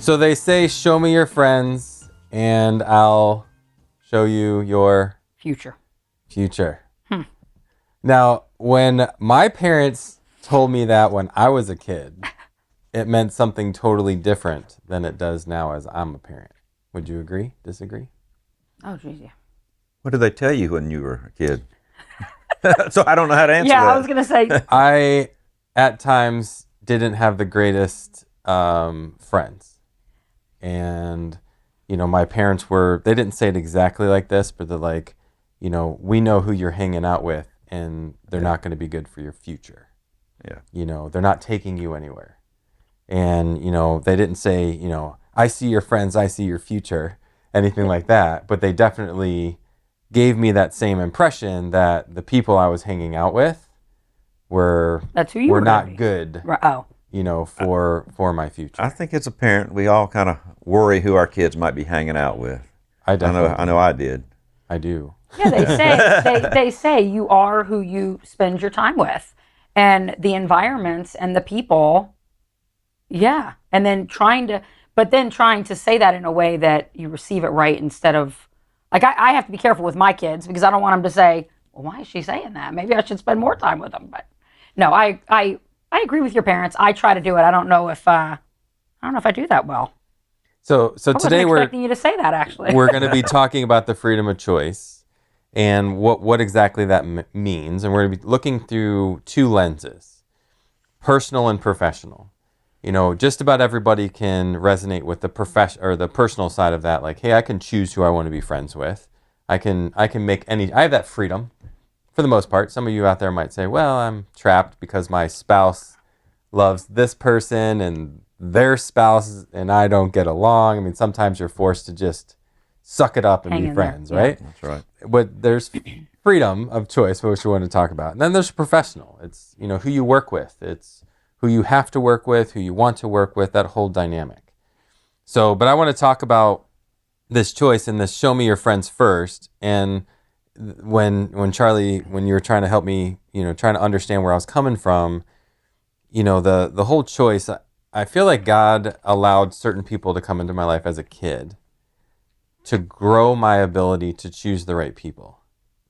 So they say, show me your friends and I'll show you your Future. Now, when my parents told me that when I was a kid, it meant something totally different than it does now as I'm a parent. Would you agree? Disagree? Oh, geez, yeah. What did they tell you when you were a kid? So I don't know how to answer that. Yeah, I was going to say. I, at times, didn't have the greatest friends. And, my parents they didn't say it exactly like this, but they're like, we know who you're hanging out with and they're not going to be good for your future. Yeah. They're not taking you anywhere. And, they didn't say, I see your friends, I see your future, anything like that. But they definitely gave me that same impression that the people I was hanging out with were not good. Oh. For my future. I think as a parent, we all kind of worry who our kids might be hanging out with. I know I did. I do. Yeah, they say you are who you spend your time with, and the environments and the people. Yeah, and then trying to say that in a way that you receive it right instead of like I have to be careful with my kids because I don't want them to say, well, why is she saying that? Maybe I should spend more time with them. But no, I agree with your parents. I try to do it. I don't know if I do that well. So today we're expecting you to say that actually. We're going to be talking about the freedom of choice and what exactly that means, and we're going to be looking through two lenses, personal and professional. Just about everybody can resonate with the the personal side of that. Like, hey, I can choose who I want to be friends with. I can make I have that freedom for the most part. Some of you out there might say, well, I'm trapped because my spouse loves this person and their spouse and I don't get along. I mean, sometimes you're forced to just suck it up and be friends, right? That's right. But there's freedom of choice, which we want to talk about. And then there's professional. It's, who you work with. It's who you have to work with, who you want to work with, that whole dynamic. So, but I want to talk about this choice and this show me your friends first. And when Charlie, when you were trying to help me, trying to understand where I was coming from, the whole choice, I feel like God allowed certain people to come into my life as a kid to grow my ability to choose the right people.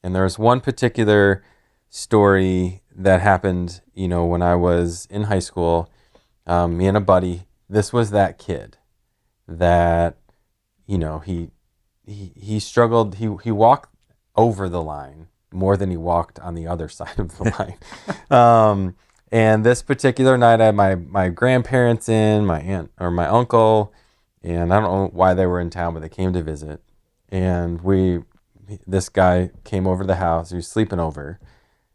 And there's one particular story that happened, when I was in high school, me and a buddy, this was that kid that, he struggled, he walked over the line more than he walked on the other side of the line. And this particular night I had my grandparents in, my aunt or my uncle, and I don't know why they were in town, but they came to visit. And this guy came over to the house, he was sleeping over,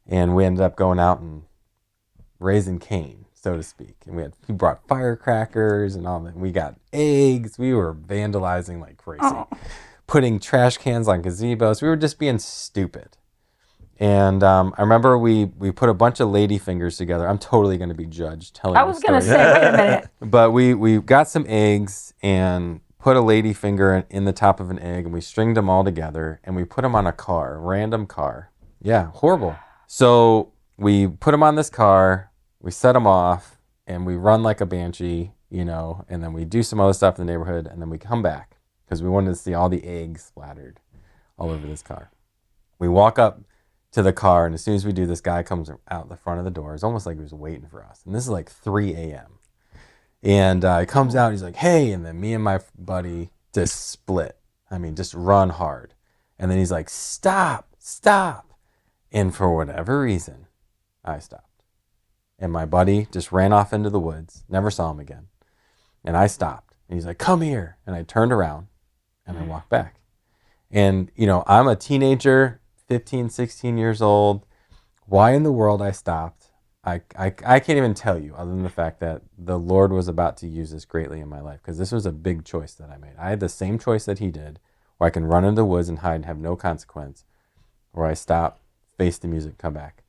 and we ended up going out and raising Cain, so to speak. And he brought firecrackers and all that. We got eggs. We were vandalizing like crazy. Putting trash cans on gazebos. We were just being stupid. And I remember we put a bunch of lady fingers together. I'm totally going to be judged telling I was going to say, wait a minute. But we got some eggs and put a lady finger in the top of an egg, and we stringed them all together, and we put them on a random car. Yeah, horrible. So we put them on this car, we set them off, and we run like a banshee, and then we do some other stuff in the neighborhood, and then we come back because we wanted to see all the eggs splattered all over this car. We walk up to the car, and as soon as we do, this guy comes out the front of the door. It's almost like he was waiting for us. And this is like 3 a.m. And he comes out, he's like, hey, and then me and my buddy just split. I mean, just run hard. And then he's like, stop. And for whatever reason, I stopped. And my buddy just ran off into the woods, never saw him again. And I stopped. And he's like, come here. And I turned around and I walked back. And, I'm a teenager, 15, 16 years old. Why in the world I stopped, I can't even tell you, other than the fact that the Lord was about to use this greatly in my life, because this was a big choice that I made. I had the same choice that he did, where I can run into the woods and hide and have no consequence, or I stop, face the music, come back.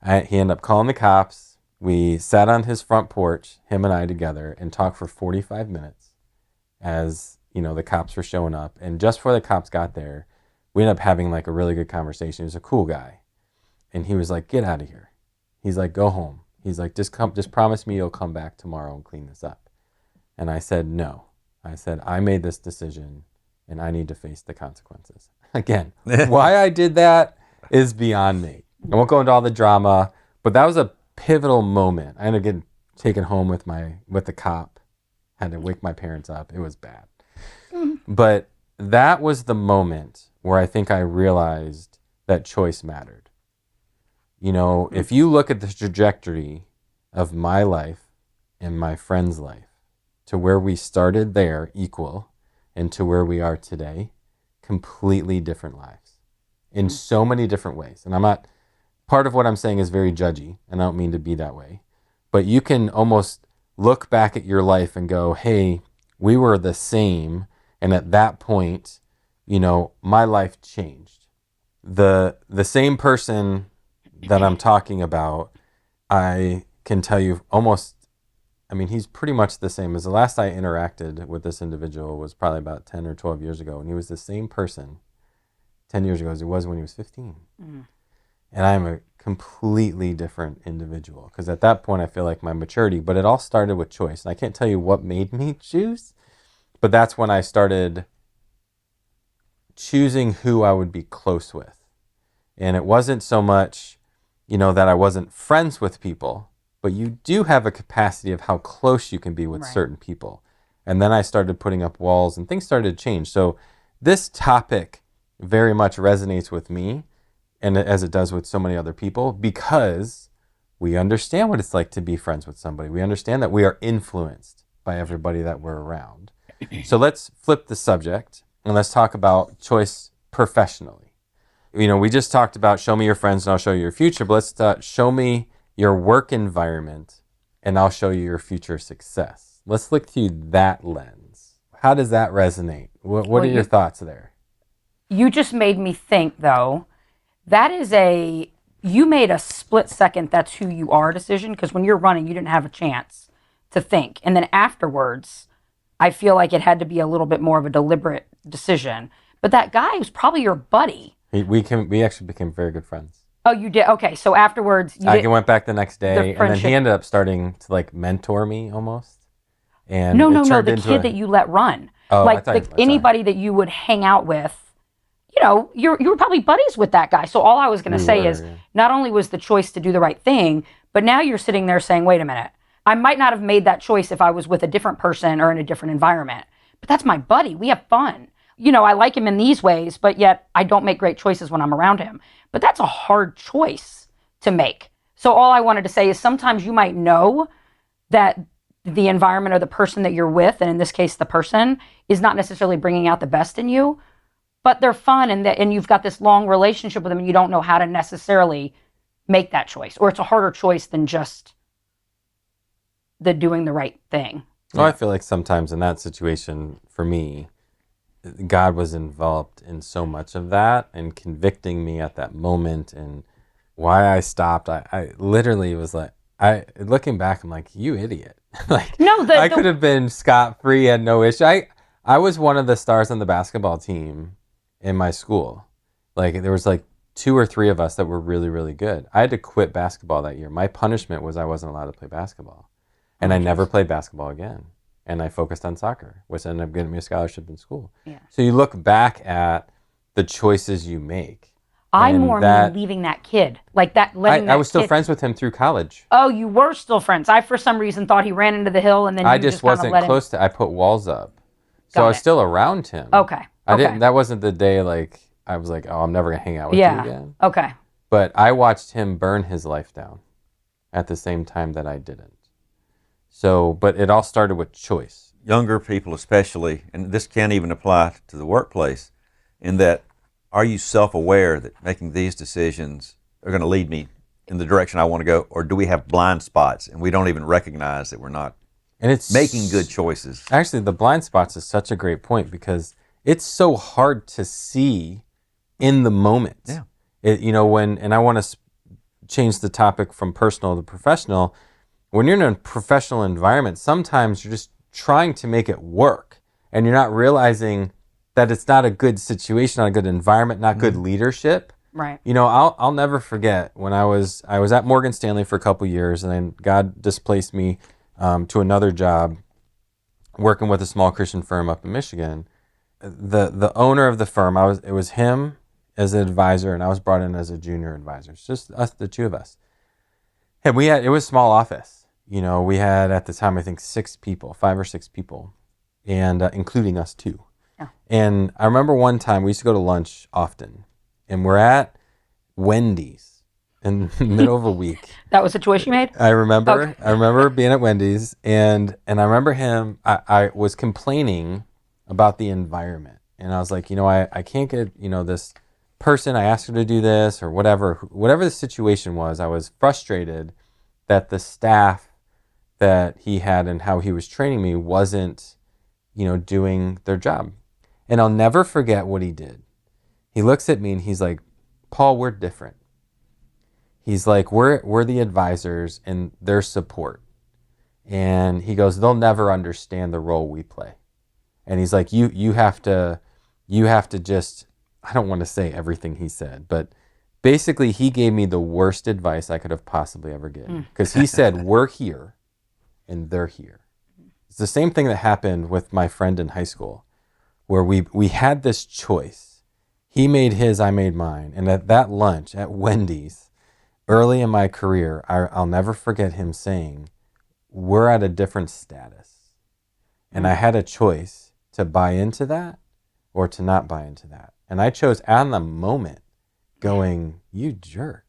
He ended up calling the cops. We sat on his front porch, him and I together, and talked for 45 minutes as, the cops were showing up. And just before the cops got there, we ended up having like a really good conversation. He was a cool guy. And he was like, get out of here. He's like, go home. He's like, just promise me you'll come back tomorrow and clean this up. And I said, no. I said, I made this decision and I need to face the consequences. Again, why I did that is beyond me. I won't go into all the drama, but that was a pivotal moment. I ended up getting taken home with the cop. Had to wake my parents up. It was bad. But that was the moment where I think I realized that choice mattered. You know, if you look at the trajectory of my life and my friend's life to where we started there equal and to where we are today, completely different lives in so many different ways. And I'm not, part of what I'm saying is very judgy, and I don't mean to be that way, but you can almost look back at your life and go, hey, we were the same. And at that point, you know, my life changed. The same person that I'm talking about, I can tell you almost, I mean, he's pretty much the same as the last I interacted with this individual was probably about 10 or 12 years ago. And he was the same person 10 years ago as he was when he was 15. And I'm a completely different individual because at that point I feel like my maturity, but it all started with choice. And I can't tell you what made me choose, but that's when I started choosing who I would be close with. And it wasn't so much, you know, that I wasn't friends with people, but you do have a capacity of how close you can be with certain people. And then I started putting up walls and things started to change. So this topic very much resonates with me, and as it does with so many other people, because we understand what it's like to be friends with somebody. We understand that we are influenced by everybody that we're around. So let's flip the subject and let's talk about choice professionally. You know, we just talked about show me your friends and I'll show you your future, but let's show me your work environment and I'll show you your future success. Let's look through that lens. How does that resonate? What are your thoughts there? You just made me think, though, that is you made a split second that's who you are decision, because when you're running, you didn't have a chance to think. And then afterwards, I feel like it had to be a little bit more of a deliberate decision. But that guy was probably your buddy. We actually became very good friends. Oh, you did? Okay, so afterwards... I went back the next day, and then he ended up starting to, like, mentor me almost. And No, the kid that you let run. Oh, like, anybody that you would hang out with, you know, you were probably buddies with that guy. So all I was going to say is, not only was the choice to do the right thing, but now you're sitting there saying, wait a minute, I might not have made that choice if I was with a different person or in a different environment. But that's my buddy. We have fun. You know, I like him in these ways, but yet I don't make great choices when I'm around him. But that's a hard choice to make. So all I wanted to say is sometimes you might know that the environment or the person that you're with, and in this case, the person, is not necessarily bringing out the best in you, but they're fun and you've got this long relationship with them and you don't know how to necessarily make that choice. Or it's a harder choice than just the doing the right thing. Well, I feel like sometimes in that situation, for me, God was involved in so much of that and convicting me at that moment, and why I stopped. I literally was like, looking back, I'm like, you idiot. Like, no, I could have been scot-free, had no issue. I was one of the stars on the basketball team in my school. Like, there was like 2 or 3 of us that were really, really good. I had to quit basketball that year. My punishment was I wasn't allowed to play basketball. And I never played basketball again. And I focused on soccer, which ended up getting me a scholarship in school. Yeah. So you look back at the choices you make. I more mean leaving that kid. Like that, I was still friends with him through college. Oh, you were still friends. I, for some reason, thought he ran into the hill and then I just wasn't close to. I put walls up. So I was still around him. Okay. I didn't. That wasn't the day like I was like, oh, I'm never gonna hang out with you again. Okay. But I watched him burn his life down at the same time that I didn't. So, but it all started with choice. Younger people especially, and this can't even apply to the workplace, in that, are you self-aware that making these decisions are going to lead me in the direction I want to go, or do we have blind spots and we don't even recognize that we're not making good choices? Actually, the blind spots is such a great point because it's so hard to see in the moment. Yeah. And I want to change the topic from personal to professional. When you're in a professional environment, sometimes you're just trying to make it work and you're not realizing that it's not a good situation, not a good environment, not good leadership. Right. You know, I'll never forget when I was at Morgan Stanley for a couple years, and then God displaced me to another job working with a small Christian firm up in Michigan. The owner of the firm, it was him as an advisor, and I was brought in as a junior advisor. It's just us, the two of us. And it was a small office. We had at the time, I think 5 or 6 people, and including us too. Yeah. And I remember one time we used to go to lunch often, and we're at Wendy's in the middle of a week. That was a choice you made? I remember. Okay. I remember being at Wendy's, and I remember him. I was complaining about the environment, and I was like, I can't get this person. I asked her to do this or whatever the situation was. I was frustrated that the staff that he had and how he was training me wasn't, doing their job. And I'll never forget what he did. He looks at me and he's like, Paul, we're different. He's like, we're the advisors and their support. And he goes, they'll never understand the role we play. And he's like, you have to just, I don't want to say everything he said, but basically he gave me the worst advice I could have possibly ever given. Because he said, we're here and they're here. It's the same thing that happened with my friend in high school, where we had this choice. He made his, I made mine. And at that lunch at Wendy's, early in my career, I'll never forget him saying, we're at a different status. And I had a choice to buy into that or to not buy into that. And I chose on the moment going, you jerk.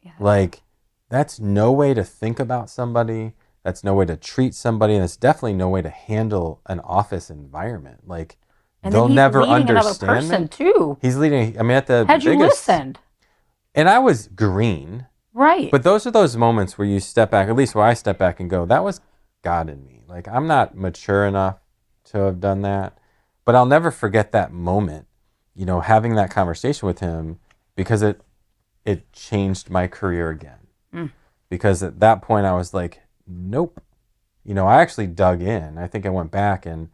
Yeah. Like, that's no way to think about somebody. That's no way to treat somebody. And it's definitely no way to handle an office environment. Like, And they'll then he's never leading another understand person me. too. He's leading, at the Had you biggest. listened? And I was green. Right. But those are those moments where you step back, at least where I step back and go, that was God in me. Like, I'm not mature enough to have done that. But I'll never forget that moment, having that conversation with him, because it changed my career again. Because at that point I was like, nope. I actually dug in. I think I went back and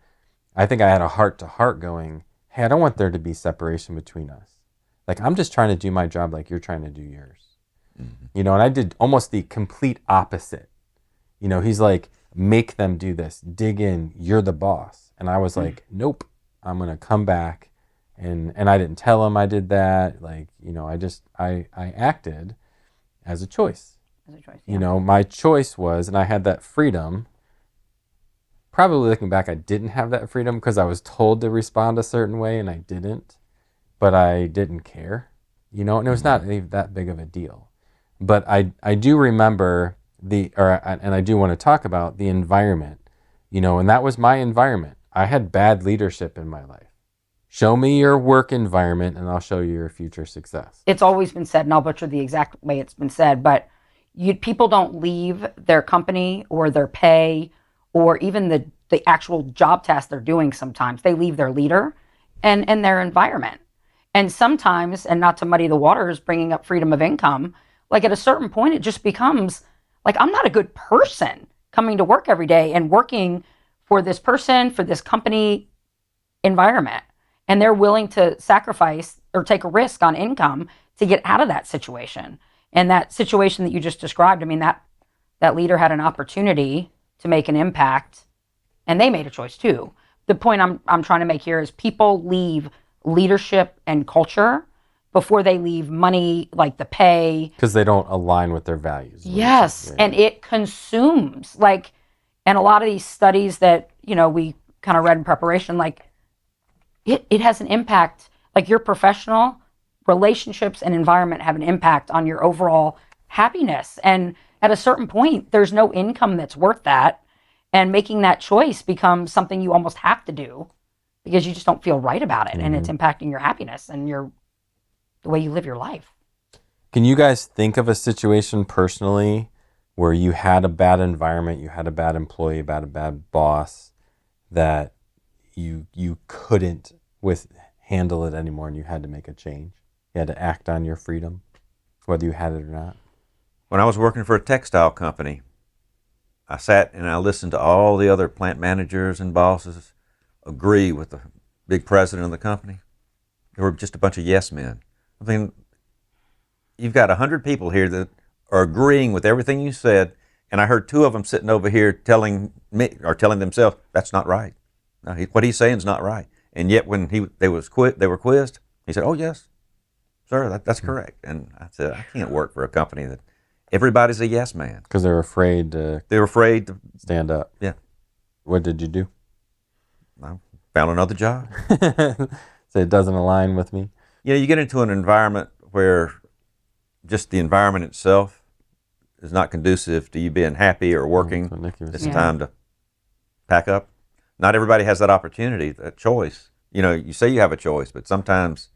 I think I had a heart to heart going, hey, I don't want there to be separation between us. Like, I'm just trying to do my job like you're trying to do yours. And I did almost the complete opposite. He's like, make them do this, dig in, you're the boss. And I was like, nope, I'm going to come back. And I didn't tell him I did that. Like, I acted as a choice. As a choice, yeah. My choice was, and I had that freedom. Probably looking back, I didn't have that freedom because I was told to respond a certain way and I didn't. But I didn't care, and it was not that big of a deal. But I do remember and I do want to talk about the environment, and that was my environment. I had bad leadership in my life. Show me your work environment and I'll show you your future success. It's always been said, and I'll butcher the exact way it's been said, but people don't leave their company or their pay or even the actual job task they're doing sometimes. They leave their leader and their environment. And sometimes, and not to muddy the waters, bringing up freedom of income, like at a certain point, it just becomes like, I'm not a good person coming to work every day and working for this person, for this company environment. And they're willing to sacrifice or take a risk on income to get out of that situation. And that situation that you just described, I mean, that leader had an opportunity to make an impact, and they made a choice too. The point I'm trying to make here is people leave leadership and culture before they leave money, like the pay. Because they don't align with their values. Yes, and it consumes. And a lot of these studies that, we kind of read in preparation, it has an impact. Like, your professional relationships and environment have an impact on your overall happiness. And at a certain point, there's no income that's worth that. And making that choice becomes something you almost have to do because you just don't feel right about it. And it's impacting your happiness and the way you live your life. Can you guys think of a situation personally where you had a bad environment, you had a bad employee, a bad boss, that you couldn't handle it anymore and you had to make a change? You had to act on your freedom, whether you had it or not? When I was working for a textile company, I sat and I listened to all the other plant managers and bosses agree with the big president of the company. They were just a bunch of yes men. I mean, you've got 100 people here that are agreeing with everything you said, And I heard two of them sitting over here telling me or telling themselves, that's not right. No, what he's saying is not right. And yet when they were quizzed, he said, oh, yes, sir, that's correct. And I said, I can't work for a company that everybody's a yes man. Because they're afraid to They're afraid to, stand up. yeah. What did you do? I found another job. So it doesn't align with me. You know, you get into an environment where just the environment itself is not conducive to you being happy or working. That's what Nikki was It's saying. time to pack up. Not everybody has that opportunity, that choice. You know, you say you have a choice, but sometimes,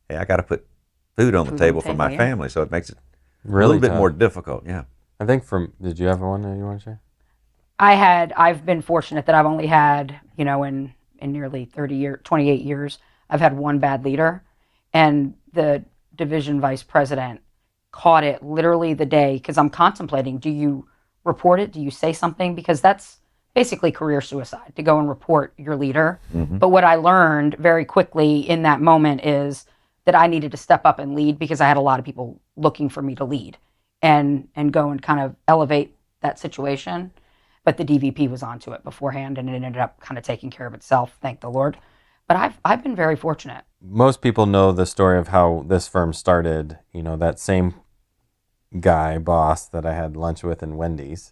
hey, I got to put food on the table for my yeah. family, so it makes it a Really little bit tough. more difficult. Yeah. I think did you have one that you want to share? I've been fortunate that I've only had, in nearly 28 years, I've had one bad leader. And the division vice president caught it literally the day, because I'm contemplating, do you report it? Do you say something? Because that's basically career suicide, to go and report your leader. Mm-hmm. But what I learned very quickly in that moment is that I needed to step up and lead, because I had a lot of people looking for me to lead and go and kind of elevate that situation. But the DVP was onto it beforehand, and it ended up kind of taking care of itself, thank the Lord. But I've been very fortunate. Most people know the story of how this firm started. You know, that same boss that I had lunch with in Wendy's,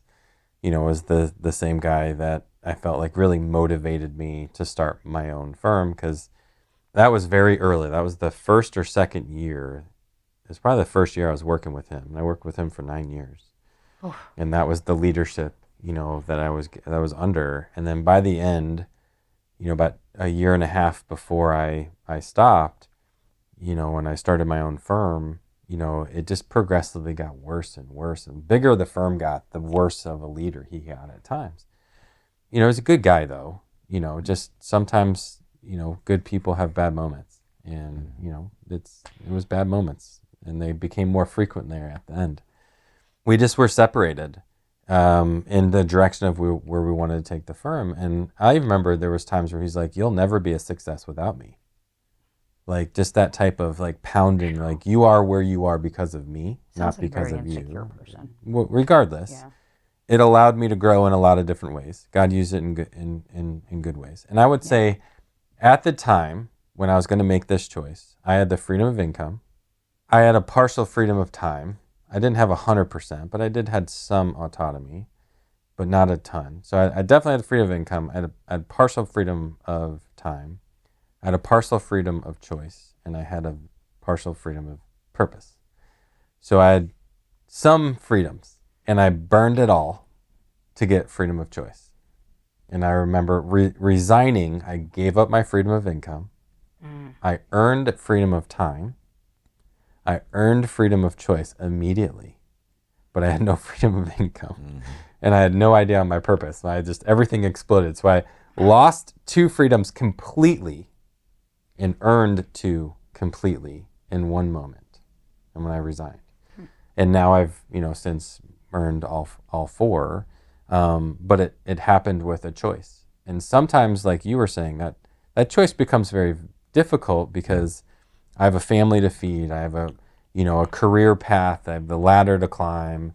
was the same guy that I felt like really motivated me to start my own firm, because that was very early. That was the first or second year. It was probably the first year I was working with him. And I worked with him for 9 years. Oof. And that was the leadership, that I was under. And then by the end, about a year and a half before I stopped, when I started my own firm, it just progressively got worse and worse. And the bigger the firm got, the worse of a leader he got at times. He's a good guy, though. Just sometimes, good people have bad moments. And, it was bad moments. And they became more frequent there at the end. We just were separated in the direction of where we wanted to take the firm. And I remember there was times where he's like, you'll never be a success without me. Like, just that type of like pounding, like, you are where you are because of me, Sounds not like a because very of insecure you. person. Well, regardless, Yeah. it allowed me to grow in a lot of different ways. God used it in good ways. And I would say at the time when I was going to make this choice, I had the freedom of income. I had a partial freedom of time. I didn't have 100%, but I did had some autonomy, but not a ton. So I definitely had freedom of income. I had partial freedom of time. I had a partial freedom of choice, and I had a partial freedom of purpose. So I had some freedoms, and I burned it all to get freedom of choice. And I remember resigning. I gave up my freedom of income. I earned freedom of time. I earned freedom of choice immediately, but I had no freedom of income. Mm-hmm. And I had no idea on my purpose. Everything exploded. So I lost 2 freedoms completely and earned 2 completely in one moment. And when I resigned. And now I've, since earned all 4. But it happened with a choice. And sometimes, like you were saying, that choice becomes very difficult because I have a family to feed. I have a career path. I have the ladder to climb,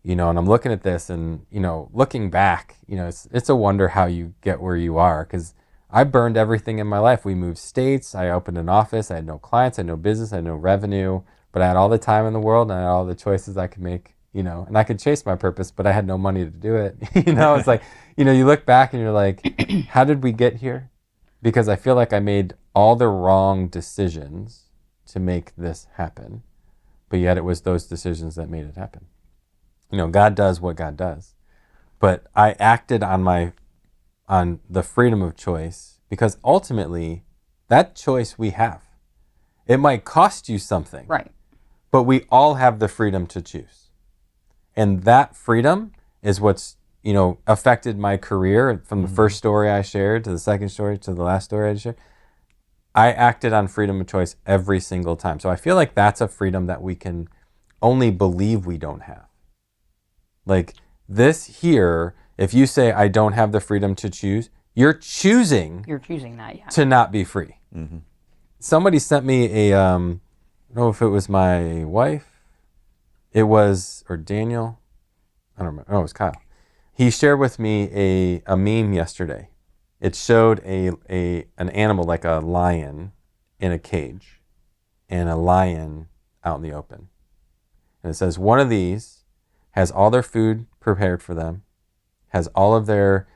and I'm looking at this and, looking back, it's a wonder how you get where you are, because I burned everything in my life. We moved states. I opened an office. I had no clients. I had no business. I had no revenue, but I had all the time in the world and I had all the choices I could make, and I could chase my purpose, but I had no money to do it. It's like, you look back and you're like, how did we get here? Because I feel like I made all the wrong decisions to make this happen, but yet it was those decisions that made it happen. God does what God does, but I acted on the freedom of choice, because ultimately that choice we have. It might cost you something, Right. but we all have the freedom to choose, and that freedom is what's affected my career from the first story I shared to the second story to the last story I shared. I acted on freedom of choice every single time. So I feel like that's a freedom that we can only believe we don't have. Like this here, if you say I don't have the freedom to choose, you're choosing that, yeah. to not be free. Mm-hmm. Somebody sent me I don't know if it was my wife, or Daniel. I don't remember. Oh, it was Kyle. He shared with me a meme yesterday. It showed an animal like a lion in a cage and a lion out in the open. And it says one of these has all their food prepared for them, has all of their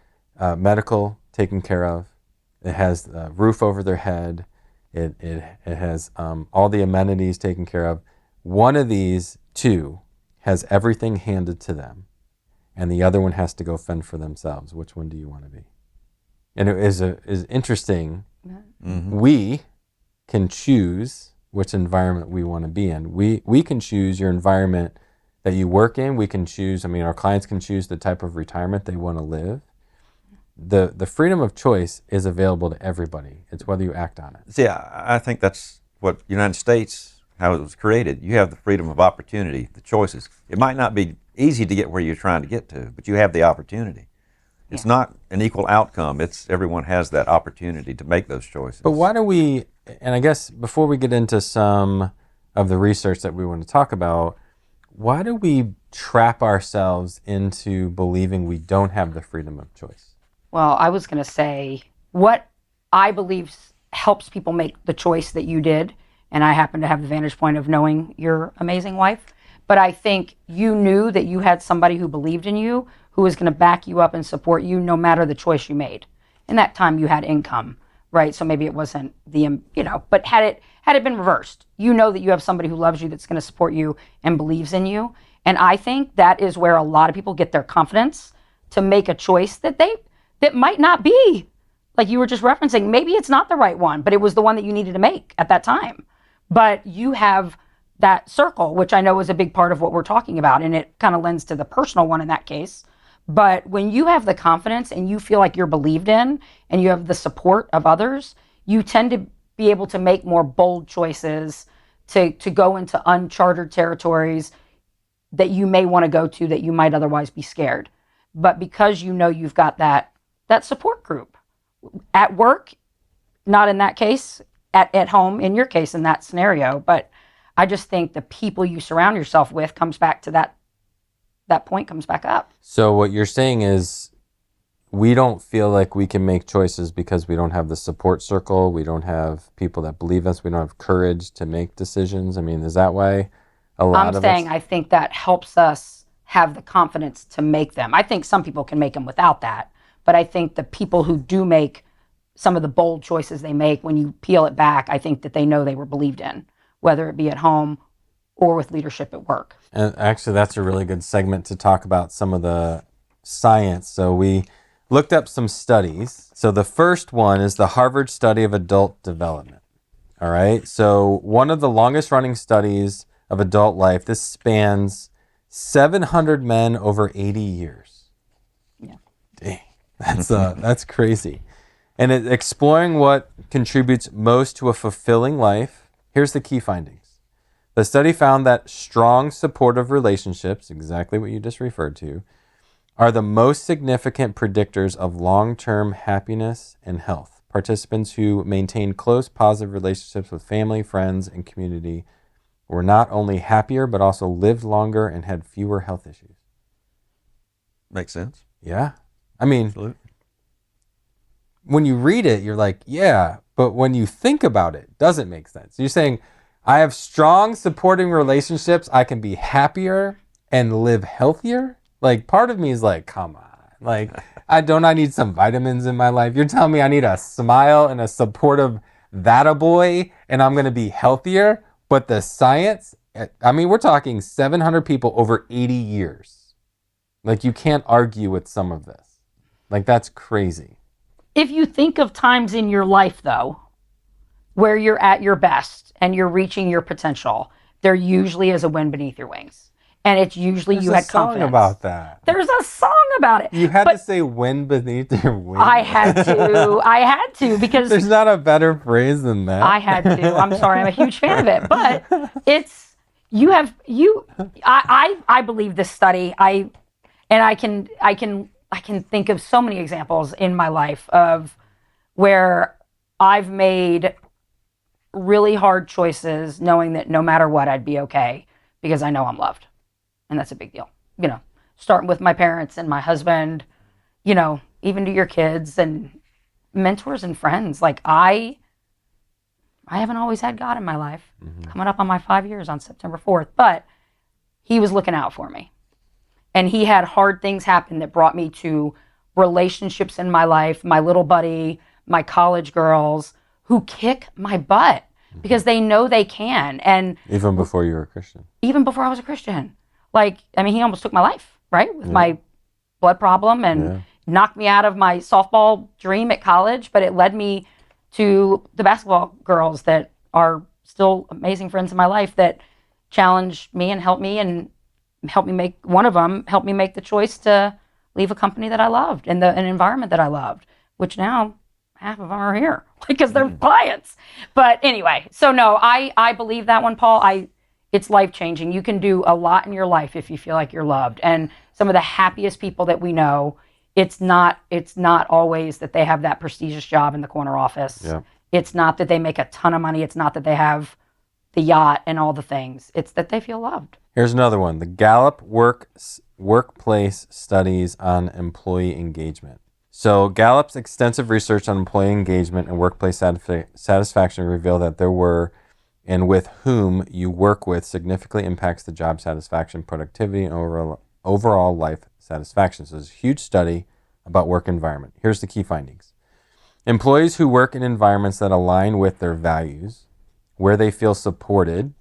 medical taken care of. It has a roof over their head. It has all the amenities taken care of. One of these two has everything handed to them, and the other one has to go fend for themselves. Which one do you want to be? And it is interesting. Mm-hmm. We can choose which environment we want to be in. We can choose your environment that you work in. We can choose, our clients can choose the type of retirement they want to live. The freedom of choice is available to everybody. It's whether you act on it. See, I think that's what United States, how it was created. You have the freedom of opportunity, the choices. It might not be easy to get where you're trying to get to, but you have the opportunity. It's not an equal outcome. It's everyone has that opportunity to make those choices. But why do we, and I guess before we get into some of the research that we want to talk about, why do we trap ourselves into believing we don't have the freedom of choice? Well, I was going to say what I believe helps people make the choice that you did, and I happen to have the vantage point of knowing your amazing wife, but I think you knew that you had somebody who believed in you, who was going to back you up and support you no matter the choice you made. In that time, you had income, right? So maybe it wasn't but had it been reversed, you know that you have somebody who loves you that's going to support you and believes in you. And I think that is where a lot of people get their confidence to make a choice that might not be, like you were just referencing, maybe it's not the right one, but it was the one that you needed to make at that time. But you have that circle, which I know is a big part of what we're talking about, and it kind of lends to the personal one in that case. But when you have the confidence and you feel like you're believed in and you have the support of others, you tend to be able to make more bold choices to go into uncharted territories that you may want to go to that you might otherwise be scared. But because you know you've got that support group at work, not in that case, at home, in your case, in that scenario. But I just think the people you surround yourself with comes back to that point comes back up. So what you're saying is we don't feel like we can make choices because we don't have the support circle. We don't have people that believe us. We don't have courage to make decisions. Is that why a lot of us... I think that helps us have the confidence to make them. I think some people can make them without that. But I think the people who do make some of the bold choices they make, when you peel it back, I think that they know they were believed in, whether it be at home or with leadership at work. And actually, that's a really good segment to talk about some of the science. So we looked up some studies. So the first one is the Harvard Study of Adult Development. All right. So one of the longest running studies of adult life, this spans 700 men over 80 years. Yeah. Dang. That's crazy. And it's exploring what contributes most to a fulfilling life. Here's the key findings. The study found that strong, supportive relationships, exactly what you just referred to, are the most significant predictors of long-term happiness and health. Participants who maintained close, positive relationships with family, friends, and community were not only happier, but also lived longer and had fewer health issues. Makes sense. Yeah. Absolutely. When you read it, you're like, yeah, but when you think about it, it doesn't make sense. You're saying, I have strong supporting relationships, I can be happier and live healthier? Like, part of me is like, come on. Like, I need some vitamins in my life? You're telling me I need a smile and a supportive that-a-boy and I'm going to be healthier? But the science, we're talking 700 people over 80 years. Like, you can't argue with some of this. Like, that's crazy. If you think of times in your life, though, where you're at your best and you're reaching your potential, there usually is a wind beneath your wings. And it's usually There's you had confidence. There's a song about that. There's a song about it. You had to say wind beneath your wings. I had to because... There's not a better phrase than that. I had to. I'm sorry. I'm a huge fan of it. But it's... I believe this study. I can think of so many examples in my life of where I've made really hard choices knowing that no matter what, I'd be okay because I know I'm loved. And that's a big deal, starting with my parents and my husband, you know, even to your kids and mentors and friends. Like I haven't always had God in my life. Coming up on my 5 years on September 4th, but he was looking out for me. And he had hard things happen that brought me to relationships in my life, my little buddy, my college girls who kick my butt because they know they can. And Even before you were a Christian. even before I was a Christian, like, I mean, he almost took my life, right? With my blood problem and knocked me out of my softball dream at college, but it led me to the basketball girls that are still amazing friends in my life that challenged me and helped me one of them helped me make the choice to leave a company that I loved and an environment that I loved, which now half of them are here because they're clients. But anyway, so no, I believe that one, Paul. It's life changing. You can do a lot in your life if you feel like you're loved. And some of the happiest people that we know, it's not always that they have that prestigious job in the corner office. Yeah. It's not that they make a ton of money. It's not that they have the yacht and all the things. It's that they feel loved. Here's another one. The Gallup Workplace Studies on Employee Engagement. So Gallup's extensive research on employee engagement and workplace satisfaction revealed that there were and with whom you work with significantly impacts the job satisfaction, productivity, and overall life satisfaction. So it's a huge study about work environment. Here's the key findings. Employees who work in environments that align with their values, where they feel supported,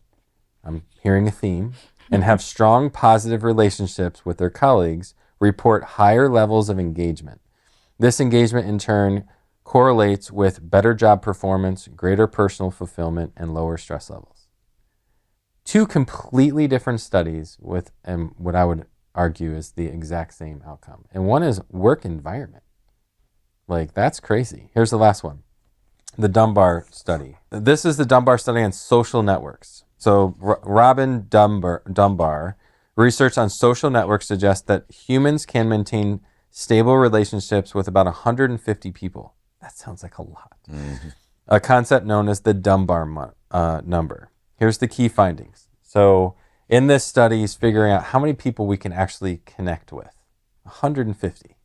I'm hearing a theme, and have strong positive relationships with their colleagues report higher levels of engagement. This engagement in turn correlates with better job performance, greater personal fulfillment, and lower stress levels. Two completely different studies with what I would argue is the exact same outcome. And one is work environment. Like, that's crazy. Here's the last one. The Dunbar study. This is the Dunbar study on social networks. So Robin Dunbar, research on social networks suggests that humans can maintain stable relationships with about 150 people. That sounds like a lot. Mm-hmm. A concept known as the Dunbar number. Here's the key findings. So in this study, he's figuring out how many people we can actually connect with. 150.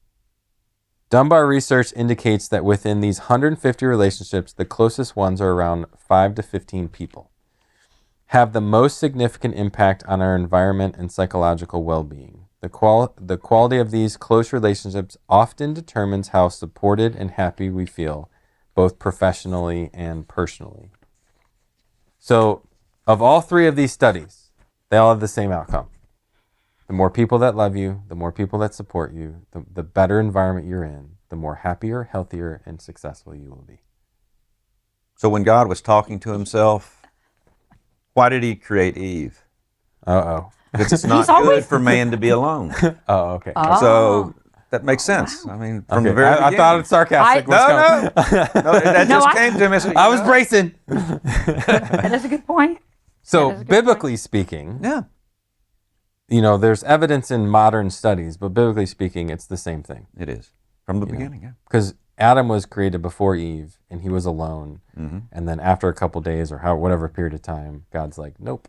Dunbar research indicates that within these 150 relationships, the closest ones are around 5 to 15 people, have the most significant impact on our environment and psychological well-being. The quality of these close relationships often determines how supported and happy we feel, both professionally and personally. So, of all three of these studies, they all have the same outcome. The more people that love you, the more people that support you, the better environment you're in, the more happier, healthier, and successful you will be. So when God was talking to himself, why did he create Eve? Uh-oh. Because it's not good for man to be alone. Oh, okay. So that makes sense. I mean, from the very I beginning. thought it was sarcastic. No, that just came to me. I was bracing. That is a good point. So biblically speaking, Yeah. you know, there's evidence in modern studies, but biblically speaking, it's the same thing. It is. From the beginning, yeah. Because Adam was created before Eve, and he was alone. Mm-hmm. And then after a couple days or whatever period of time, God's like, nope.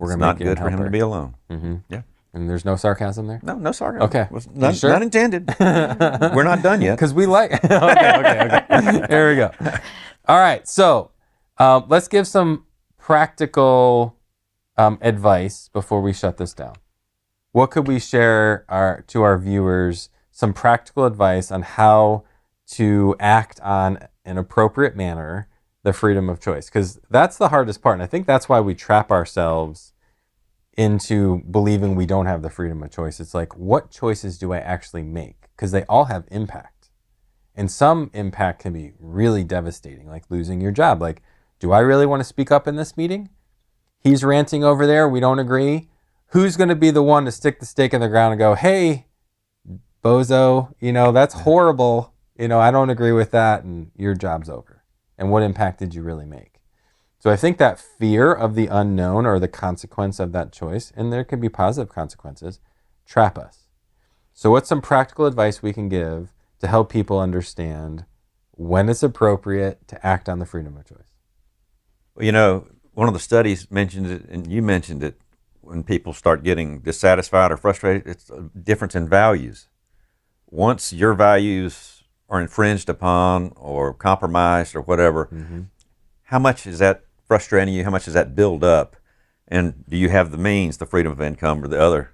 It's not good for him to be alone. Mm-hmm. Yeah. And there's no sarcasm there? No sarcasm. Okay. None, sure? none intended. We're not done yet. Because we like... okay. Here we go. All right. So let's give some practical advice before we shut this down. What could we share to our viewers, some practical advice on how to act on an appropriate manner the freedom of choice? Because that's the hardest part. And I think that's why we trap ourselves into believing we don't have the freedom of choice. It's like, what choices do I actually make? Because they all have impact. And some impact can be really devastating, like losing your job. Like, do I really want to speak up in this meeting? He's ranting over there. We don't agree. Who's going to be the one to stick the stake in the ground and go, hey, bozo, that's horrible. I don't agree with that, and your job's over. And what impact did you really make? So I think that fear of the unknown or the consequence of that choice, and there can be positive consequences, trap us. So what's some practical advice we can give to help people understand when it's appropriate to act on the freedom of choice? Well, one of the studies mentioned it, and you mentioned it, when people start getting dissatisfied or frustrated, it's a difference in values. Once your values are infringed upon or compromised or whatever, how much is that frustrating you? How much does that build up? And do you have the means, the freedom of income or the other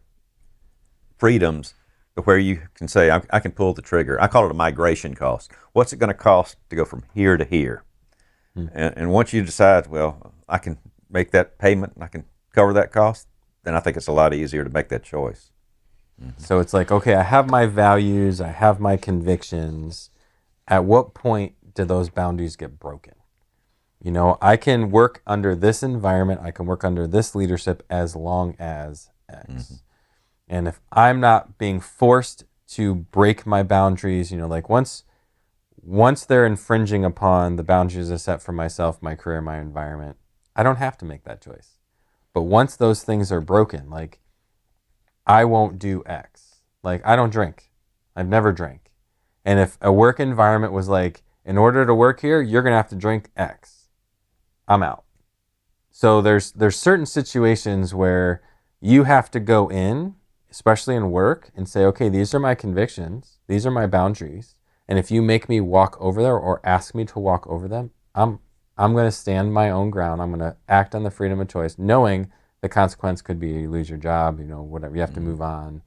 freedoms, to where you can say, I can pull the trigger? I call it a migration cost. What's it going to cost to go from here to here? And once you decide, well, I can make that payment and I can cover that cost, then I think it's a lot easier to make that choice. So it's like, okay, I have my values, I have my convictions. At what point do those boundaries get broken? You know, I can work under this environment, I can work under this leadership as long as X. And if I'm not being forced to break my boundaries, you know, like once they're infringing upon the boundaries I set for myself, my career, my environment, I don't have to make that choice. But once those things are broken, like I won't do X. Like I don't drink. I've never drank. And if a work environment was like, in order to work here, you're going to have to drink X, I'm out. So there's certain situations where you have to go in, especially in work, and say, okay, these are my convictions, these are my boundaries, and if you make me walk over there or ask me to walk over them, I'm going to stand my own ground. I'm going to act on the freedom of choice, knowing the consequence could be you lose your job, you know, whatever, you have to move on.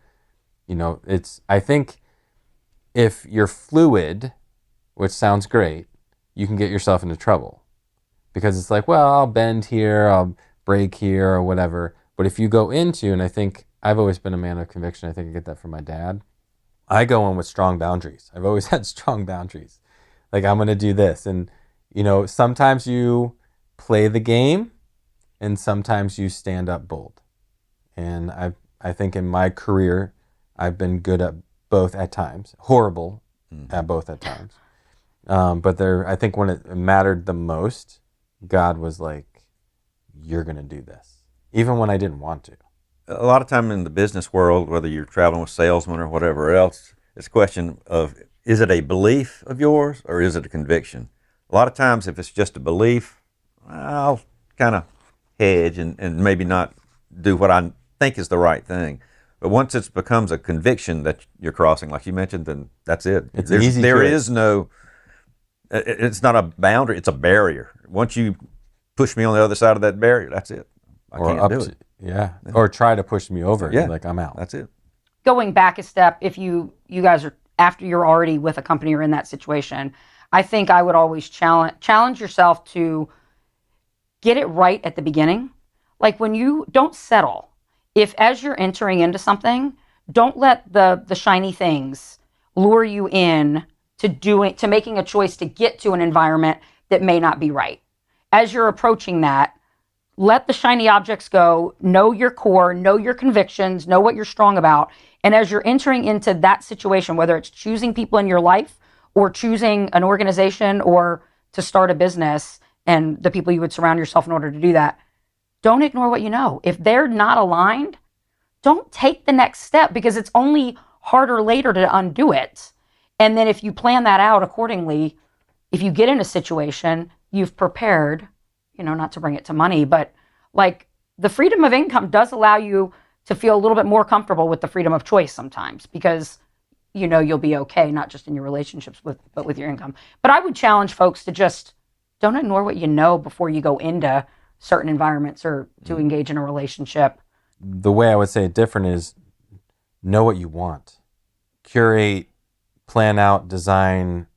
You know, I think if you're fluid, which sounds great, you can get yourself into trouble. Because it's like, well, I'll bend here, I'll break here or whatever. But if you go into, and I think I've always been a man of conviction, I think I get that from my dad, I go in with strong boundaries. I've always had strong boundaries. Like, I'm going to do this. And, you know, sometimes you play the game and sometimes you stand up bold. And I think in my career, I've been good at both at times, horrible at both at times. But I think when it mattered the most, God was like, you're going to do this, even when I didn't want to. A lot of time in the business world, whether you're traveling with salesmen or whatever else, it's a question of, is it a belief of yours or is it a conviction? A lot of times, if it's just a belief, I'll kind of hedge and maybe not do what I think is the right thing. But once it becomes a conviction that you're crossing, like you mentioned, then that's it. It's easy. There is no, it's not a boundary, it's a barrier. Once you push me on the other side of that barrier, that's it. I can't do it. Yeah. Or try to push me over. Yeah. Like, I'm out. That's it. Going back a step, if you guys are, after you're already with a company or in that situation, I think I would always challenge yourself to get it right at the beginning. Like, when you don't settle, if as you're entering into something, don't let the shiny things lure you in to making a choice to get to an environment that may not be right. As you're approaching that, let the shiny objects go, know your core, know your convictions, know what you're strong about. And as you're entering into that situation, whether it's choosing people in your life or choosing an organization or to start a business and the people you would surround yourself in order to do that, don't ignore what you know. If they're not aligned, don't take the next step, because it's only harder later to undo it. And then if you plan that out accordingly, if you get in a situation, you've prepared, you know, not to bring it to money, but like, the freedom of income does allow you to feel a little bit more comfortable with the freedom of choice sometimes, because you know you'll be okay, not just in your relationships but with your income. But I would challenge folks to just don't ignore what you know before you go into certain environments or to engage in a relationship. The way I would say it different is know what you want. Curate, plan out, design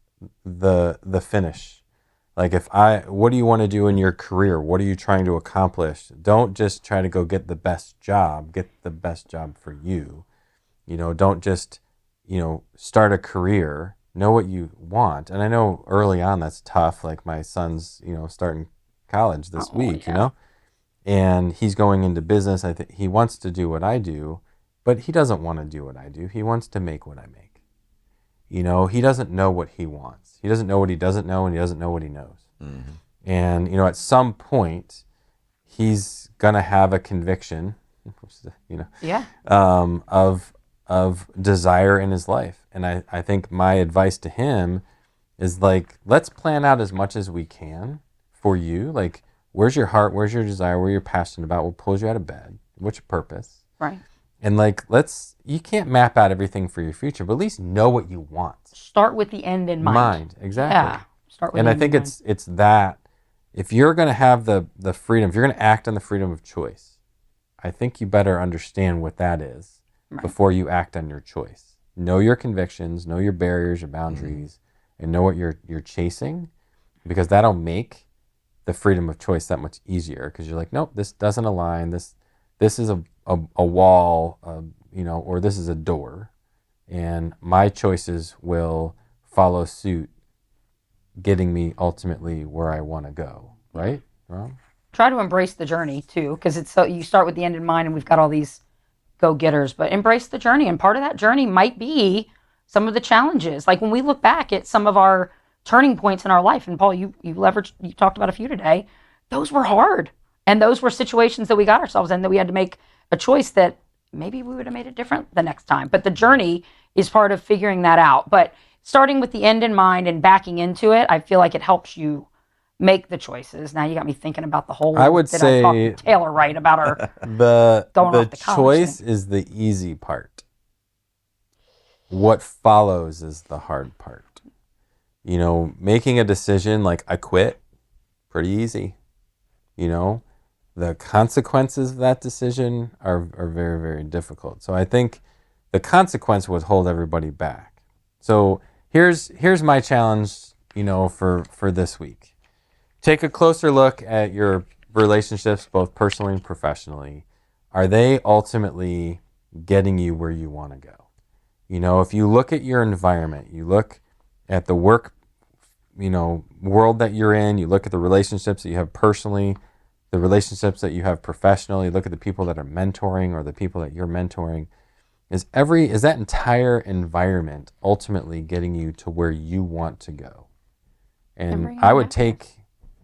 the finish. Like, what do you want to do in your career? What are you trying to accomplish? Don't just try to go get the best job. Get the best job for you. You know, don't just, you know, start a career. Know what you want. And I know early on that's tough. Like, my son's, you know, starting college this week, you know, and he's going into business. I think he wants to do what I do, but he doesn't want to do what I do. He wants to make what I make. You know, he doesn't know what he wants. He doesn't know what he doesn't know, and he doesn't know what he knows. Mm-hmm. And, you know, at some point, he's going to have a conviction, you know, of desire in his life. And I think my advice to him is, like, let's plan out as much as we can for you. Like, where's your heart? Where's your desire? What are you passionate about? What pulls you out of bed? which purpose. Right. And like, you can't map out everything for your future, but at least know what you want. Start with the end in mind. Exactly. Yeah. Start with And the I end think in mind. it's that if you're going to have the freedom, if you're going to act on the freedom of choice, I think you better understand what that is before you act on your choice. Know your convictions, know your barriers, your boundaries, and know what you're chasing, because that'll make the freedom of choice that much easier, because you're like, nope, this doesn't align. This is a wall, or this is a door, and my choices will follow suit, getting me ultimately where I want to go. Right? Wrong? Try to embrace the journey too, because it's so you start with the end in mind, and we've got all these go-getters, but embrace the journey. And part of that journey might be some of the challenges. Like when we look back at some of our turning points in our life, and Paul, you talked about a few today. Those were hard, and those were situations that we got ourselves in that we had to make a choice that maybe we would have made it different the next time. But the journey is part of figuring that out. But starting with the end in mind and backing into it, I feel like it helps you make the choices. Now you got me thinking about the whole. I would did say I talk to Taylor right about her going the off the college choice thing. is the easy part. What follows is the hard part. Making a decision like I quit, pretty easy. The consequences of that decision are very, very difficult. So I think the consequence would hold everybody back. So here's my challenge, for this week. Take a closer look at your relationships, both personally and professionally. Are they ultimately getting you where you want to go? If you look at your environment, you look at the work, world that you're in, you look at the relationships that you have personally, the relationships that you have professionally, look at the people that are mentoring or the people that you're mentoring. Is that entire environment ultimately getting you to where you want to go? And I would take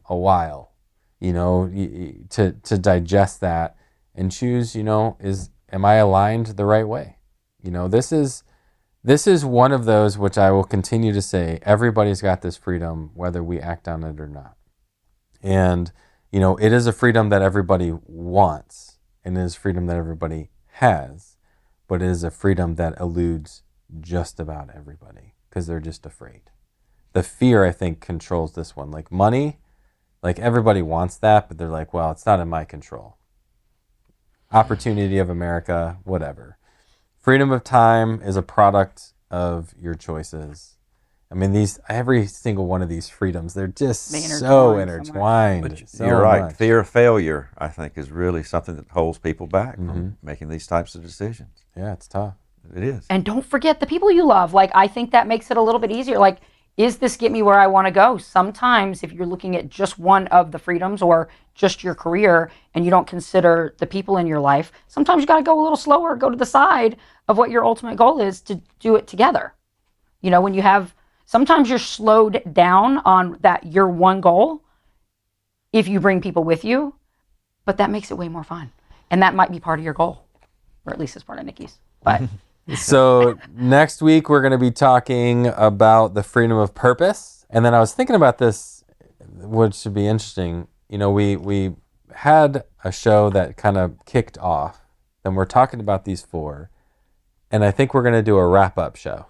a while, to digest that and choose, am I aligned the right way? This is one of those which I will continue to say, everybody's got this freedom, whether we act on it or not. And, it is a freedom that everybody wants, and it is freedom that everybody has, but it is a freedom that eludes just about everybody because they're just afraid. The fear, I think, controls this one. Like money, like everybody wants that, but they're like, well, it's not in my control. Opportunity of America, whatever. Freedom of time is a product of your choices. I mean, every single one of these freedoms, they're just so intertwined. But so you're right. much. Fear of failure, I think, is really something that holds people back from making these types of decisions. Yeah, it's tough. It is. And don't forget the people you love. Like, I think that makes it a little bit easier. Like, is this get me where I want to go? Sometimes if you're looking at just one of the freedoms or just your career and you don't consider the people in your life, sometimes you got to go a little slower, go to the side of what your ultimate goal is to do it together. When you have, sometimes you're slowed down on your one goal if you bring people with you, but that makes it way more fun. And that might be part of your goal, or at least it's part of Nikki's. But So next week we're going to be talking about the freedom of purpose. And then I was thinking about this, which should be interesting. We had a show that kind of kicked off, and we're talking about these four. And I think we're going to do a wrap-up show.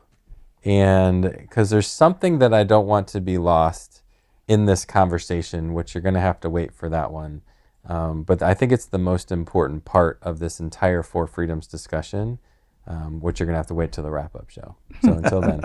And because there's something that I don't want to be lost in this conversation, which you're going to have to wait for that one. But I think it's the most important part of this entire Four Freedoms discussion, which you're going to have to wait till the wrap-up show. So until then.